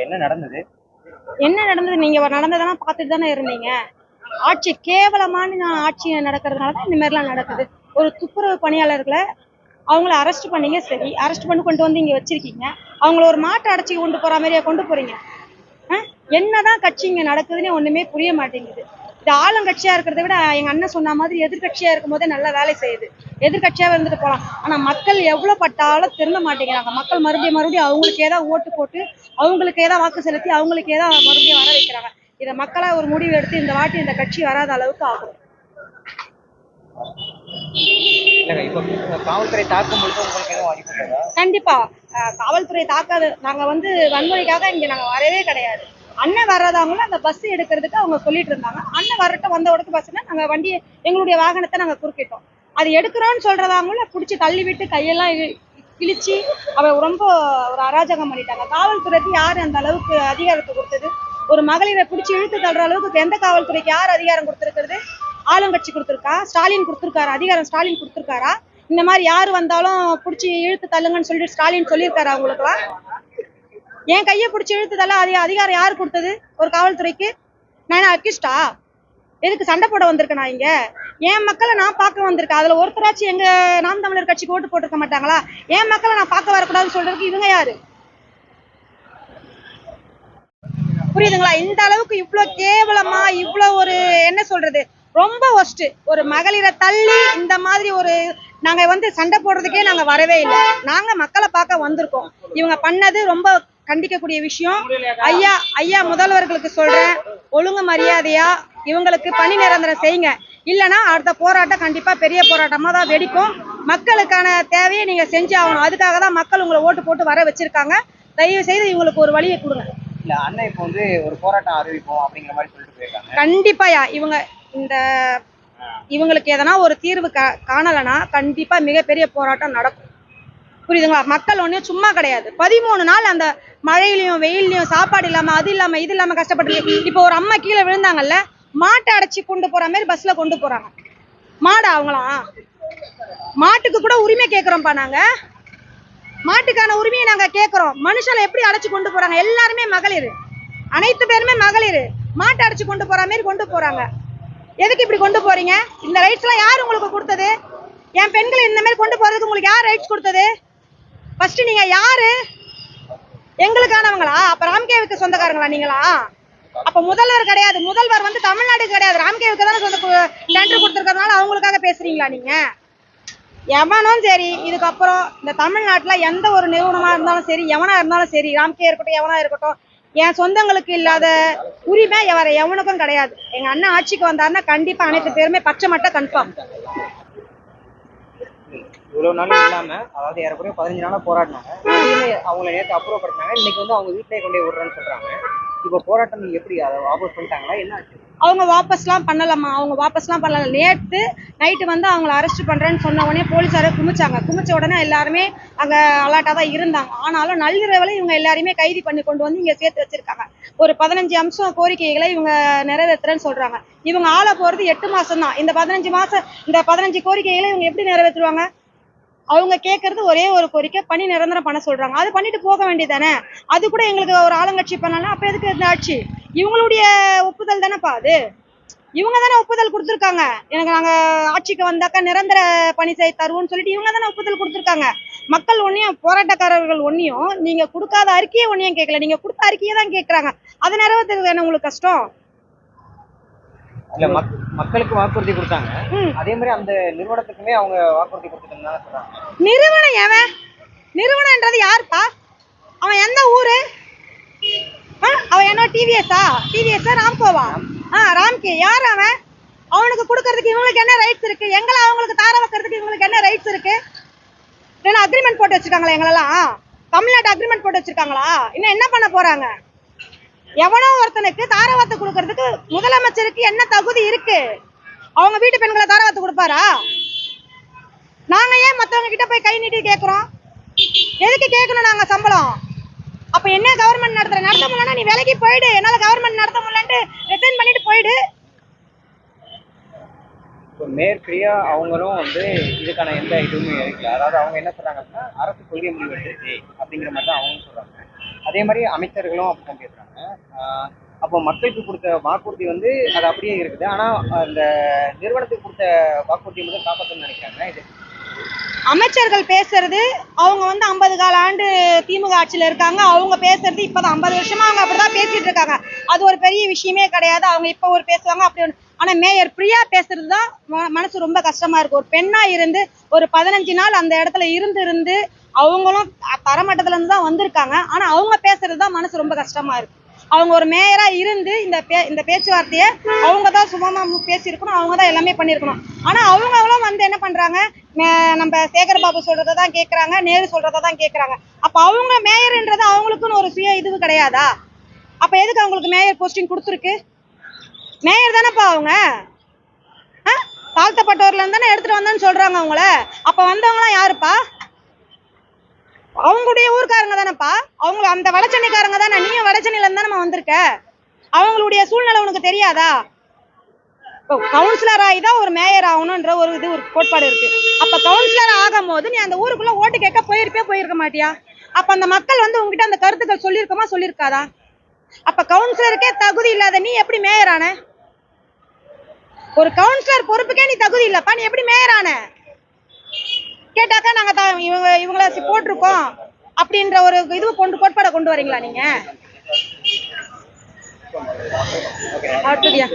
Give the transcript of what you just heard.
என்ன நடந்தது? என்ன நடந்தது? நீங்க நடந்ததெல்லாம் பார்த்துட்டு தானே இருந்தீங்க. ஆட்சி கேவலமான ஆட்சி நடக்கிறதுனால தான் இந்த மாதிரிலாம் நடக்குது. ஒரு துப்புரவு பணியாளர்களை அவங்கள அரெஸ்ட் பண்ணீங்க, சரி அரெஸ்ட் பண்ணி கொண்டு வந்து இங்க வச்சிருக்கீங்க. அவங்கள ஒரு மாட்டை அடைச்சி கொண்டு போற மாதிரியா கொண்டு போறீங்க? என்னதான் கட்சி இங்க நடக்குதுன்னு ஒண்ணுமே புரிய மாட்டேங்குது. இது ஆளுங்கட்சியா இருக்கிறத விட எங்க அண்ணன் சொன்ன மாதிரி எதிர்கட்சியா இருக்கும் போதே நல்லா வேலை செய்யுது. எதிர்கட்சியா இருந்துட்டு போலாம். ஆனா மக்கள் எவ்வளவு பட்டாலும் திருந்த மாட்டேங்கிறாங்க. மக்கள் மறுபடியும் அவங்களுக்கு ஏதாவது ஓட்டு போட்டு அவங்களுக்கு ஏதாவது வாக்கு செலுத்தி அவங்களுக்கு ஏதாவது மறுபடியும் வர வைக்கிறாங்க. இத மக்களா ஒரு முடிவு எடுத்து இந்த வாட்டி இந்த கட்சி வராத அளவுக்கு ஆகும். காவல்துறை தாக்கும் பொழுது உங்களுக்கு எதுவும் அடிப்பட்டதா? கண்டிப்பா காவல்துறை தாக்காது. நாங்க வன்முறைக்காக இங்க நாங்க வரவே கிடையாது. அண்ணன் வர்றதாங்களும் அந்த பஸ் எடுக்கிறதுக்கு அவங்க சொல்லிட்டு இருந்தாங்க. அண்ணன் வரட்டும், வந்த உடனே பஸ்னா நாங்க வண்டியை எங்களுடைய வாகனத்தை நாங்க குறுக்கிட்டோம். அது எடுக்கிறோம்னு சொல்றதாங்களும் பிடிச்சி தள்ளி விட்டு கையெல்லாம் கிழிச்சு ரொம்ப ஒரு அராஜகம் பண்ணிட்டாங்க. காவல்துறைக்கு யாரு அந்த அளவுக்கு அதிகாரத்தை கொடுத்தது? ஒரு மகளிரை பிடிச்சி இழுத்து தள்ளுற அளவுக்கு எந்த காவல்துறைக்கு யார் அதிகாரம் கொடுத்திருக்கிறது? ஆளுங்கட்சி கொடுத்திருக்கா? ஸ்டாலின் கொடுத்திருக்காரு அதிகாரம்? ஸ்டாலின் கொடுத்திருக்காரா? இந்த மாதிரி யாரு வந்தாலும் பிடிச்சி இழுத்து தள்ளுங்கன்னு சொல்லிட்டு ஸ்டாலின் சொல்லியிருக்காரு அவங்களுக்குலாம்? என் கையை பிடிச்சி இழுத்து தள்ள அதிகாரம் யாரு கொடுத்தது ஒரு காவல்துறைக்கு? நான் என்ன அக்கிஸ்டா? எதுக்கு சண்டை போட வந்திருக்கேன்? நான் இங்க என் மக்களை நான் பார்க்க வந்திருக்கேன். அதுல ஒருத்தராச்சும் எங்க நாம் தமிழர் கட்சிக்கு ஓட்டு போட்டிருக்க மாட்டாங்களா? என் மக்களை நான் பார்க்க வரக்கூடாதுன்னு சொல்றதுக்கு இவங்க யாரு? புரியுதுங்களா? இந்த அளவுக்கு இவ்வளவு கேவலமா, இவ்வளவு ஒரு என்ன சொல்றது, ரொம்ப ஒஸ்ட். ஒரு மகளிரை தள்ளி இந்த மாதிரி ஒரு நாங்க சண்டை போடுறதுக்கே நாங்க வரவே இல்லை. நாங்க மக்களை பார்க்க வந்திருக்கோம். இவங்க பண்ணது ரொம்ப கண்டிக்கக்கூடிய விஷயம். ஐயா முதல்வர்களுக்கு சொல்றேன், ஒழுங்கு மரியாதையா இவங்களுக்கு பணி நிரந்தரம் செய்யுங்க. இல்லைன்னா அடுத்த போராட்டம் கண்டிப்பா பெரிய போராட்டமா தான் வெடிக்கும். மக்களுக்கான தேவையை நீங்க செஞ்சு ஆகணும். அதுக்காக தான் மக்கள் உங்களை ஓட்டு போட்டு வர வச்சிருக்காங்க. தயவு செய்து இவங்களுக்கு ஒரு வழியை கொடுங்க. இல்ல அண்ணன் இப்போ ஒரு போராட்டம் அறிவிப்போம் அப்படிங்கிற மாதிரி சொல்லிட்டு போயிருக்காங்க. கண்டிப்பாயா இவங்களுக்கு எதனா ஒரு தீர்வு காணலனா கண்டிப்பா மிகப்பெரிய போராட்டம் நடக்கும். புரியுதுங்களா? மக்கள் ஒன்றும் சும்மா கிடையாது. 13 நாள் அந்த மழையிலையும் வெயிலையும் சாப்பாடு இல்லாம அது இல்லாம இது இல்லாம கஷ்டப்பட்டு இப்போ ஒரு அம்மா கீழே விழுந்தாங்கல்ல, மாட்டை அடைச்சி கொண்டு போற மாதிரி பஸ்ல கொண்டு போறாங்க. மாடா அவங்களாம்? மாட்டுக்கு கூட உரிமை கேட்கிறோம்ப்பா. நாங்க மாட்டுக்கான உரிமையை நாங்க கேட்கிறோம். மனுஷனை எப்படி அடைச்சு கொண்டு போறாங்க? எல்லாருமே மகளிர், அனைத்து பேருமே மகளிர். மாட்டை அடைச்சு கொண்டு போற மாதிரி கொண்டு போறாங்க. எதுக்கு இப்படி கொண்டு போறீங்க? இந்த ரைட்ஸ் எல்லாம் யாரு உங்களுக்கு கொடுத்தது? என் பெண்களை இந்த மாதிரி கொண்டு போறதுக்கு உங்களுக்கு யார் ரைட்ஸ் கொடுத்தது? ஃபர்ஸ்ட் நீங்க யாரு? எங்களுக்கானவங்களா? அப்ப ராம்கேவுக்கு சொந்தக்காரங்களா நீங்களா? அப்ப முதல்வர் கிடையாது. முதல்வர் தமிழ்நாடு கிடையாது, ராம்கேவுக்கு தானே சொந்த டெண்டர் கொடுத்துருக்கறதுனால அவங்களுக்காக பேசுறீங்களா நீங்க? எவனும் சரி, இதுக்கப்புறம் இந்த தமிழ்நாட்டுல எந்த ஒரு நிறுவனமா இருந்தாலும் சரி, எவனா இருந்தாலும் சரி, ராம்கே இருக்கட்டும் எவனா இருக்கட்டும், என் சொந்தங்களுக்கு இல்லாத உரிமை வேற எவனுக்கும் கிடையாது. எங்க அண்ணன் ஆட்சிக்கு வந்தாருன்னா கண்டிப்பா அனைத்து பேருமே பச்சை மட்டை கன்ஃபார்ம். இவ்வளவு நாளும் இல்லாம, அதாவது ஏறக்குறைய 15 நாளா போராடினாங்க. அவங்களை நேற்று அப்புறப்படுத்தினாங்க. இன்னைக்கு அவங்க வீட்டிலே கொண்டே விடுறேன்னு சொல்றாங்க. இப்போ போராட்டம் எப்படி அதை வாபஸ் பண்ணிட்டாங்களா? என்ன ஆச்சு? அவங்க வாபஸ்லாம் பண்ணலாமா? அவங்க வாபஸ்லாம் பண்ணல. நேற்று நைட்டு அவங்களை அரெஸ்ட் பண்றேன்னு சொன்ன உடனே போலீஸாரை குமிச்ச உடனே எல்லாருமே அங்க அலர்ட்டா தான் இருந்தாங்க. ஆனாலும் நள்ளிரவுல இவங்க எல்லாருமே கைது பண்ணி கொண்டு வந்து இங்க சேர்த்து வச்சிருக்காங்க. ஒரு 15 அம்சம் கோரிக்கைகளை இவங்க நிறைவேற்றுறேன்னு சொல்றாங்க. இவங்க ஆள போறது 8 மாசம் தான். இந்த 15 கோரிக்கைகளை இவங்க எப்படி நிறைவேற்றுவாங்க? அவங்க கேட்கறது ஒரே ஒரு கோரிக்கை, பணி நிரந்தரம் பண்ண சொல்றாங்க. அது பண்ணிட்டு போக வேண்டியதானே? அது கூட எங்களுக்கு ஒரு ஆளுங்கட்சி பண்ணலாம். அப்ப எதுக்கு இந்த ஆட்சி? இவங்களுடைய ஒப்புதல் தானேப்பா அது. இவங்க தானே ஒப்புதல் கொடுத்துருக்காங்க. நாங்க ஆட்சிக்கு வந்தாக்கா நிரந்தர பணி செய்ய தருவோம்னு சொல்லிட்டு இவங்க தானே ஒப்புதல் கொடுத்துருக்காங்க. மக்கள் ஒன்னையும், போராட்டக்காரர்கள் ஒன்னையும் நீங்க கொடுக்காத அறிக்கையை ஒன்னையும் கேட்கல, நீங்க கொடுத்த அறிக்கையை தான் கேட்கறாங்க. அதை நிறைவேற்றுறது என்ன உங்களுக்கு கஷ்டம்? இல்ல மக்களுக்கு வாக்குறுதி கொடுத்தாங்க. அதே மாதிரி அந்த நிறுவனத்துக்குமே அவங்க வாக்குறுதி கொடுத்துட்டாங்கன்னு சொல்றாங்க. நிறுவனம் எவன்? நிறுவனம்ன்றது யாருப்பா? அவன் எந்த ஊரு? அவன் என்ன டிவிஎஸ்ஆ? ராம்கோவா? ராம்கே யார் அவன்? அவனுக்கு கொடுக்கறதுக்கு இவங்களுக்கு என்ன ரைட்ஸ் இருக்கு? எங்களை அவங்களுக்கு தார வைக்கிறதுக்கு இவங்களுக்கு என்ன ரைட்ஸ் இருக்கு? என்ன அக்ரிமெண்ட் போட்டு வச்சிருக்காங்களா? எங்களெல்லாம் தமிழ்நாட்டு அக்ரிமெண்ட் போட்டு வச்சிருக்காங்களா? இன்னும் என்ன பண்ண போறாங்க? எவனோ ஒருத்தனுக்கு தாரவாத்து கொடுக்கறதுக்கு முதலமைச்சருக்கு என்ன தகுதி இருக்கு? அவங்க வீட்டு பெண்களை தாரவாத்து கொடுப்பாரா? நாங்க ஏன் மத்தவங்க கிட்ட போய் கை நீட்டி கேட்கிறோம்? எதுக்கு கேட்கணும் நாங்க சம்பளம்? அப்ப என்ன கவர்மெண்ட் நடத்த முடியலன்னா நீ வேலைக்கு போயிடு. என்னால கவர்மெண்ட் நடத்த முடியலன்ட்டு ரிசைன் பண்ணிட்டு போயிடு. மேற்கியா அவங்களும் இதுக்கான எந்த இதுவுமே இருக்கல. அதாவது அவங்க என்ன சொல்றாங்கன்னா அரசு கொள்கை முடிவு எடுத்துருச்சு அப்படிங்கிற மாதிரி தான் அவங்க சொல்றாங்க. அதே மாதிரி அமைச்சர்களும் அப்படிதான் பேசுறாங்க. அப்போ மக்களுக்கு கொடுத்த வாக்குறுதி வந்து அது அப்படியே இருக்குது. ஆனா அந்த நிறுவனத்துக்கு கொடுத்த வாக்குறுதி வந்து காப்பாற்றணும்னு நினைக்கிறாங்க. இது அமைச்சர்கள் பேசுறது அவங்க வந்து 50 கால ஆண்டு திமுக ஆட்சியில இருக்காங்க. அவங்க பேசுறது இப்பதான் 50 வருஷமா அவங்க அப்படிதான் பேசிட்டு இருக்காங்க. அது ஒரு பெரிய விஷயமே கிடையாது. அவங்க இப்ப ஒரு பேசுவாங்க அப்படி ஒண்ணு. ஆனா மேயர் பிரியா பேசுறது தான் மனசு ரொம்ப கஷ்டமா இருக்கு. ஒரு பெண்ணா இருந்து ஒரு 15 நாள் அந்த இடத்துல இருந்து அவங்களும் தரமட்டத்துல இருந்து தான் வந்திருக்காங்க. ஆனா அவங்க பேசுறது தான் மனசு ரொம்ப கஷ்டமா இருக்கு. அவங்க ஒரு மேயரா இருந்து இந்த பேச்சுவார்த்தையை அவங்க தான் சுமமா பேசியிருக்கணும். அவங்க தான் எல்லாமே பண்ணியிருக்கணும். ஆனா அவங்களும் வந்து என்ன பண்றாங்க, நம்ம சேகர் பாபு சொல்றதை தான் கேட்கறாங்க, நேரு சொல்றதை தான் கேட்கறாங்க. அப்ப அவங்க மேயர்ன்றது அவங்களுக்குன்னு ஒரு சுய இது கிடையாதா? அப்ப எதுக்கு அவங்களுக்கு மேயர் போஸ்டிங் கொடுத்துருக்கு? மேயர் தானேப்பா அவங்க. தாழ்த்தப்பட்டவர்ல இருந்து தானே எடுத்துட்டு வந்தேன்னு சொல்றாங்க அவங்கள. அப்ப வந்தவங்களாம் யாருப்பா? அவங்களுடைய ஊருக்காரங்க தானேப்பா. அவங்க அந்த வடசென்னைக்காரங்க தானே. நீயும் வடசென்னையில இருந்து தானே வந்திருக்க. அவங்களுடைய சூழ்நிலை உனக்கு தெரியாதா? கவுன்சிலர் ஆகி தான் ஒரு மேயர் ஆகணும்ன்ற ஒரு கோட்பாடு இருக்கு. அப்ப கவுன்சிலர் ஆகும் போது நீ அந்த ஊருக்குள்ள ஓட்டு கேட்க போயிருக்க மாட்டியா? அப்ப அந்த மக்கள் வந்து உங்ககிட்ட அந்த கருத்துக்கள் சொல்லியிருக்காதா? அப்ப கவுன்சிலருக்கே தகுதி இல்லாத நீ எப்படி மேயர் ஆன? ஒரு கவுன்சிலர் பொறுப்புக்கே நீ தகுதி இல்லப்பா, நீ எப்படி மேயர் ஆன? கேட்டாக்கா நாங்க இவங்கள போட்டிருக்கோம் அப்படின்ற ஒரு இது கோட்பாடை கொண்டு வரீங்களா நீங்க? அடுத்ததுயா